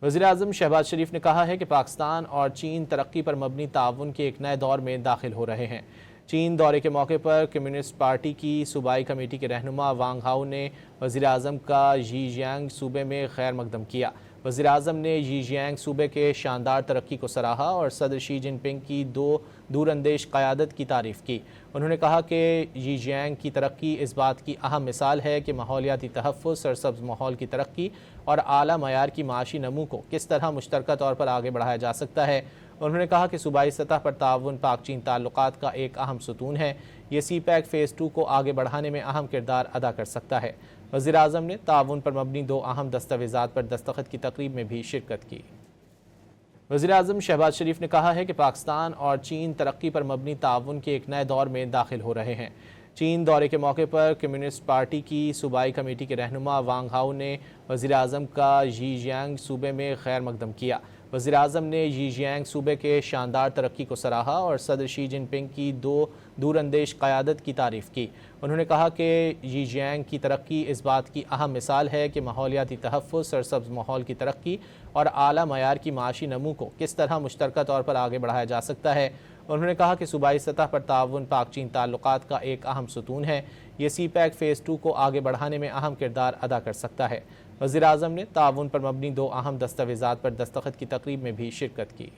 वज़ीर-ए-आज़म शहबाज शरीफ ने कहा है कि पाकिस्तान और चीन तरक्की पर मबनी ताउन के एक नए दौर में दाखिल हो रहे हैं। चीन दौरे के मौके पर कम्युनिस्ट पार्टी की सूबाई कमेटी के रहनुमा वांग हाउ ने वज़ीर-ए-आज़म का ज़ीजियांग सूबे में खैर मकदम किया। वज़ीर-ए-आज़म ने ज़ीजियांग सूबे के शानदार तरक्की को सराहा और सदर शी जिनपिंग की दूरअंदेश क़यादत की तारीफ़ की। उन्होंने कहा कि ज़ीजियांग की तरक्की इस बात की अहम मिसाल है कि माहौलियाती तहफ़्फ़ुज़, सरसब्ज़ माहौल की तरक्की और आला मयार की माशी नमू को किस तरह मुश्तरका तौर पर आगे बढ़ाया जा सकता है। उन्होंने कहा कि सूबाई सतह पर ताउन पाक चीन ताल्लुकात का एक अहम सुतून है। ये CPEC फ़ेज़ 2 को आगे बढ़ाने में अहम किरदार अदा कर सकता है। वज़ीर-ए-आज़म ने ताउन पर मबनी 2 अहम दस्तावेज़ात पर दस्तखत की तकरीब में भी शिरकत की। वज़ीर-ए-आज़म शहबाज शरीफ ने कहा है कि पाकिस्तान और चीन तरक्की पर मबनी ताउन के एक नए दौर में दाखिल हो रहे हैं। चीन दौरे के मौके पर कम्युनिस्ट पार्टी की सूबाई कमेटी के रहनुमा वांग हाउ ने वज़ीर-ए-आज़म का ज़ीजियांग सूबे में खैर मकदम किया। वज़ीर-ए-आज़म ने ज़ीजियांग सूबे के शानदार तरक्की को सराहा और सदर शी जिनपिंग की दूरअंदेश क़यादत की तारीफ़ की। उन्होंने कहा कि ज़ीजियांग की तरक्की इस बात की अहम मिसाल है कि माहौलियाती तहफ़्फ़ुज़, सरसब्ज़ माहौल की तरक्की और आला मयार की माशी नमू को किस तरह मुश्तरका तौर पर आगे बढ़ाया जा सकता है। उन्होंने कहा कि सूबाई सतह पर ताउन पाक चीन ताल्लुकात का एक अहम सुतून है। ये CPEC फ़ेज़ 2 को आगे बढ़ाने में अहम किरदार अदा कर सकता है। वज़ीर-ए-आज़म ने ताउन पर मबनी 2 अहम दस्तावेज़ात पर दस्तखत की तकरीब में भी शिरकत की।